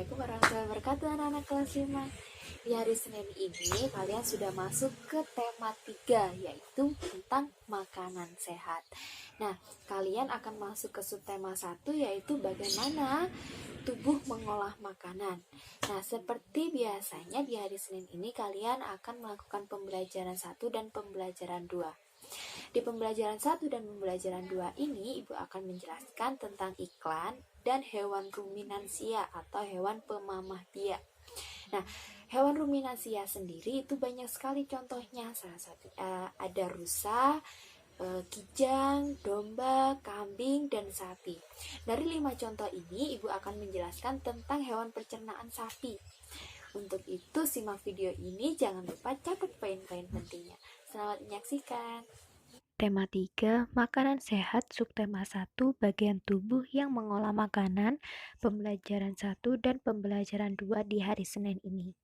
Assalamualaikum warahmatullahi wabarakatuh anak-anak kelas 5. Di hari Senin ini kalian sudah masuk ke tema 3, yaitu tentang makanan sehat. Nah, kalian akan masuk ke subtema 1, yaitu bagaimana tubuh mengolah makanan. Nah, seperti biasanya di hari Senin ini kalian akan melakukan pembelajaran 1 dan pembelajaran 2. Di pembelajaran 1 dan pembelajaran 2 ini, Ibu akan menjelaskan tentang iklan dan hewan ruminansia atau hewan pemamah biak. Nah, hewan ruminansia sendiri itu banyak sekali contohnya. Salah satu ada rusa, kijang, domba, kambing, dan sapi. Dari 5 contoh ini, Ibu akan menjelaskan tentang hewan pencernaan sapi. Untuk itu, simak video ini, jangan lupa catat poin-poin pentingnya. Selamat menyaksikan. Tema 3, makanan sehat, subtema 1, bagian tubuh yang mengolah makanan, pembelajaran 1 dan pembelajaran 2 di hari Senin ini.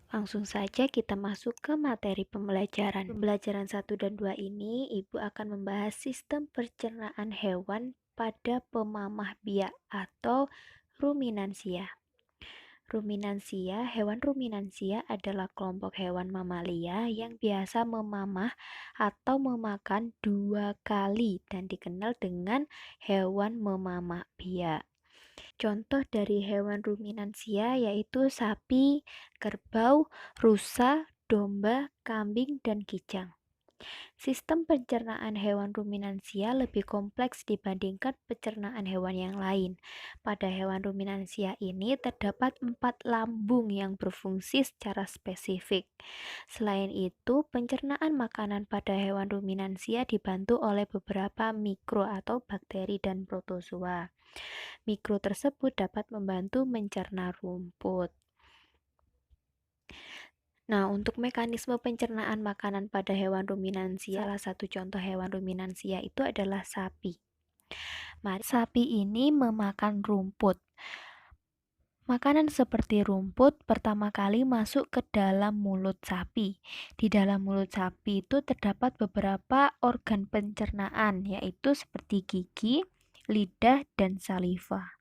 Langsung saja kita masuk ke materi pembelajaran. Pembelajaran 1 dan 2 ini, Ibu akan membahas sistem pencernaan hewan pada pemamah biak atau ruminansia. Ruminansia, hewan ruminansia adalah kelompok hewan mamalia yang biasa memamah atau memakan 2 kali dan dikenal dengan hewan memamah biak. Contoh dari hewan ruminansia yaitu sapi, kerbau, rusa, domba, kambing, dan kijang. Sistem pencernaan hewan ruminansia lebih kompleks dibandingkan pencernaan hewan yang lain. Pada hewan ruminansia ini terdapat 4 lambung yang berfungsi secara spesifik. Selain itu, pencernaan makanan pada hewan ruminansia dibantu oleh beberapa mikro atau bakteri dan protozoa. Mikro tersebut dapat membantu mencerna rumput. Nah, untuk mekanisme pencernaan makanan pada hewan ruminansia, salah satu contoh hewan ruminansia itu adalah sapi. Sapi ini memakan rumput. Makanan seperti rumput pertama kali masuk ke dalam mulut sapi. Di dalam mulut sapi itu terdapat beberapa organ pencernaan, yaitu seperti gigi, lidah, dan saliva.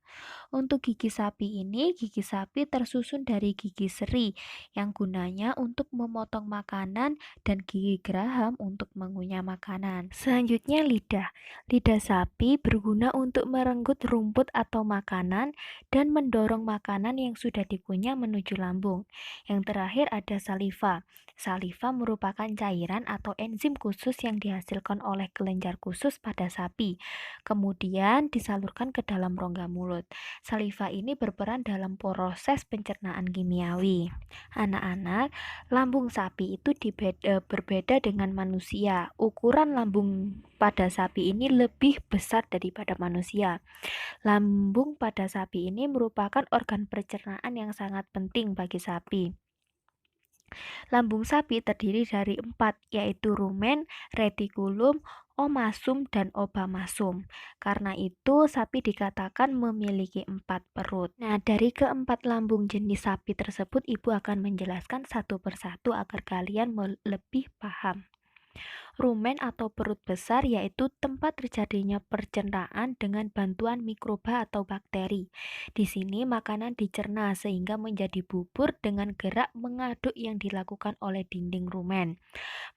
Untuk gigi sapi ini, gigi sapi tersusun dari gigi seri yang gunanya untuk memotong makanan dan gigi geraham untuk mengunyah makanan. Selanjutnya lidah. Lidah sapi berguna untuk merenggut rumput atau makanan dan mendorong makanan yang sudah dikunyah menuju lambung. Yang terakhir ada saliva. Saliva merupakan cairan atau enzim khusus yang dihasilkan oleh kelenjar khusus pada sapi, kemudian disalurkan ke dalam rongga mulut. Saliva ini berperan dalam proses pencernaan kimiawi. Anak-anak, lambung sapi itu berbeda dengan manusia. Ukuran lambung pada sapi ini lebih besar daripada manusia. Lambung pada sapi ini merupakan organ pencernaan yang sangat penting bagi sapi. Lambung sapi terdiri dari 4, yaitu rumen, retikulum, omasum, dan obamasum. Karena itu, sapi dikatakan memiliki 4 perut. Nah, dari keempat lambung jenis sapi tersebut, Ibu akan menjelaskan satu persatu agar kalian lebih paham. Rumen atau perut besar yaitu tempat terjadinya pencernaan dengan bantuan mikroba atau bakteri. Di sini makanan dicerna sehingga menjadi bubur dengan gerak mengaduk yang dilakukan oleh dinding rumen.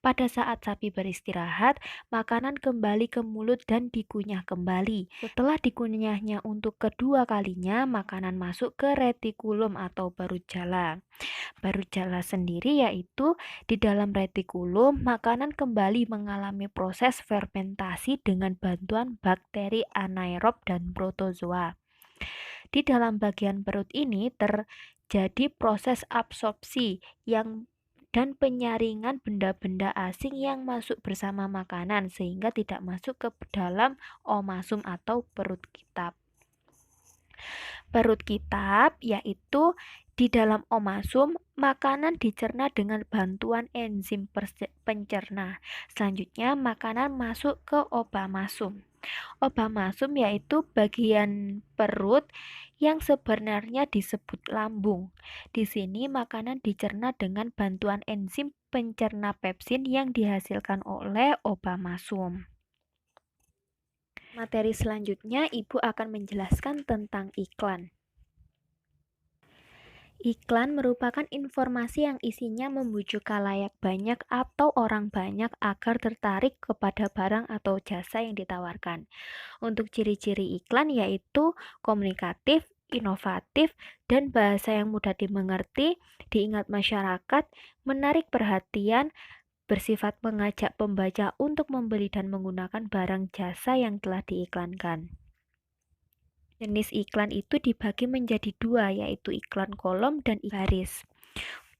Pada saat sapi beristirahat, makanan kembali ke mulut dan dikunyah kembali. Setelah dikunyahnya untuk kedua kalinya, makanan masuk ke retikulum atau parut jala. Parut jala sendiri yaitu di dalam retikulum, makanan kembali mengalami proses fermentasi dengan bantuan bakteri anaerob dan protozoa. Di dalam bagian perut ini terjadi proses absorpsi dan penyaringan benda-benda asing yang masuk bersama makanan sehingga tidak masuk ke dalam omasum atau perut kitab. Perut kitab yaitu di dalam omasum, makanan dicerna dengan bantuan enzim pencerna. Selanjutnya, makanan masuk ke obamasum. Obamasum yaitu bagian perut yang sebenarnya disebut lambung. Di sini makanan dicerna dengan bantuan enzim pencerna pepsin yang dihasilkan oleh obamasum. Materi selanjutnya, Ibu akan menjelaskan tentang iklan. Iklan merupakan informasi yang isinya membujuk khalayak banyak atau orang banyak agar tertarik kepada barang atau jasa yang ditawarkan. Untuk ciri-ciri iklan yaitu komunikatif, inovatif, dan bahasa yang mudah dimengerti, diingat masyarakat, menarik perhatian, bersifat mengajak pembaca untuk membeli dan menggunakan barang jasa yang telah diiklankan. Jenis iklan itu dibagi menjadi dua, yaitu iklan kolom dan iklan baris.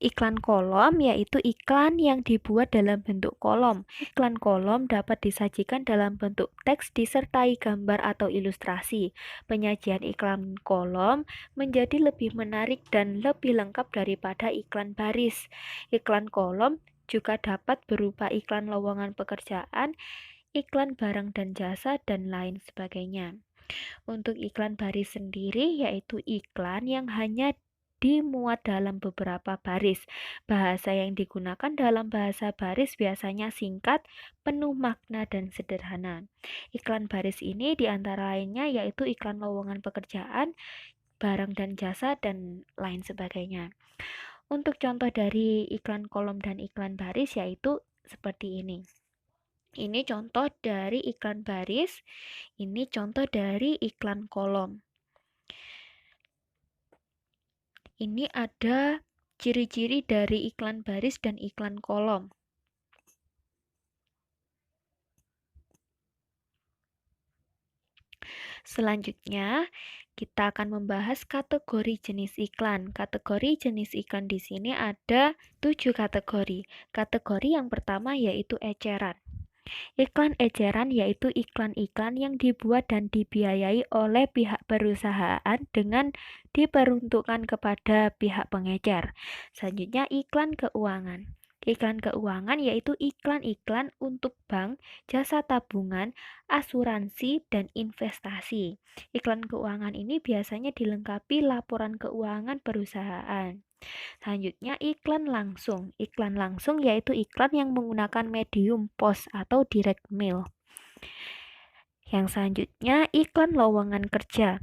Iklan kolom yaitu iklan yang dibuat dalam bentuk kolom. Iklan kolom dapat disajikan dalam bentuk teks disertai gambar atau ilustrasi. Penyajian iklan kolom menjadi lebih menarik dan lebih lengkap daripada iklan baris. Iklan kolom juga dapat berupa iklan lowongan pekerjaan, iklan barang dan jasa, dan lain sebagainya. Untuk iklan baris sendiri yaitu iklan yang hanya dimuat dalam beberapa baris. Bahasa yang digunakan dalam bahasa baris biasanya singkat, penuh makna dan sederhana. Iklan baris ini diantara lainnya yaitu iklan lowongan pekerjaan, barang dan jasa, dan lain sebagainya. Untuk contoh dari iklan kolom dan iklan baris yaitu seperti ini. Ini contoh dari iklan baris, ini contoh dari iklan kolom. Ini ada ciri-ciri dari iklan baris dan iklan kolom. Selanjutnya, kita akan membahas kategori jenis iklan. Kategori jenis iklan di sini ada 7 kategori. Kategori yang pertama yaitu eceran. Iklan eceran yaitu iklan-iklan yang dibuat dan dibiayai oleh pihak perusahaan dengan diperuntukkan kepada pihak pengecer. Selanjutnya iklan keuangan. Iklan keuangan yaitu iklan-iklan untuk bank, jasa tabungan, asuransi, dan investasi. Iklan keuangan ini biasanya dilengkapi laporan keuangan perusahaan. Selanjutnya iklan langsung. Iklan langsung yaitu iklan yang menggunakan medium pos atau direct mail. Yang selanjutnya iklan lowongan kerja,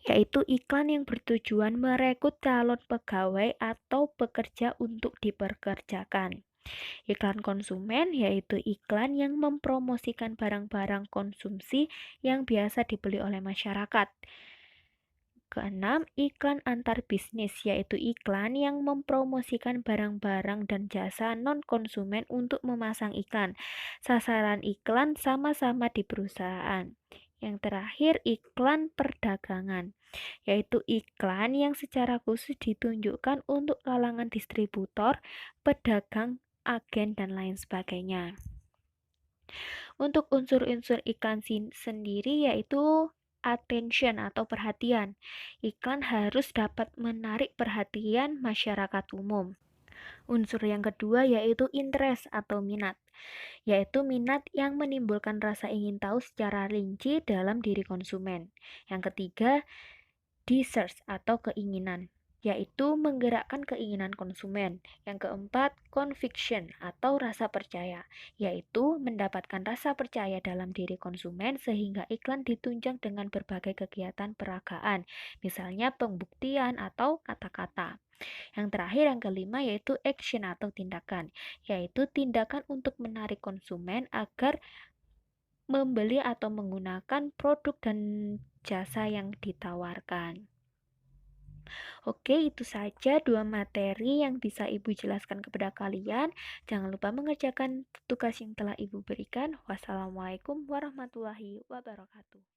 yaitu iklan yang bertujuan merekrut calon pegawai atau pekerja untuk dipekerjakan. Iklan konsumen yaitu iklan yang mempromosikan barang-barang konsumsi yang biasa dibeli oleh masyarakat. Keenam, iklan antar bisnis yaitu iklan yang mempromosikan barang-barang dan jasa non-konsumen untuk memasang iklan. Sasaran iklan sama-sama di perusahaan. Yang terakhir, iklan perdagangan, yaitu iklan yang secara khusus ditunjukkan untuk kalangan distributor, pedagang, agen, dan lain sebagainya. Untuk unsur-unsur iklan sendiri yaitu attention atau perhatian. Iklan harus dapat menarik perhatian masyarakat umum. Unsur yang kedua yaitu interest atau minat, yaitu minat yang menimbulkan rasa ingin tahu secara rinci dalam diri konsumen. Yang ketiga, desires atau keinginan, yaitu menggerakkan keinginan konsumen. Yang keempat, conviction atau rasa percaya, yaitu mendapatkan rasa percaya dalam diri konsumen sehingga iklan ditunjang dengan berbagai kegiatan peragaan, misalnya pembuktian atau kata-kata. Yang terakhir, yang kelima, yaitu action atau tindakan, yaitu tindakan untuk menarik konsumen agar membeli atau menggunakan produk dan jasa yang ditawarkan. Oke, itu saja dua materi yang bisa Ibu jelaskan kepada kalian. Jangan lupa mengerjakan tugas yang telah Ibu berikan. Wassalamualaikum warahmatullahi wabarakatuh.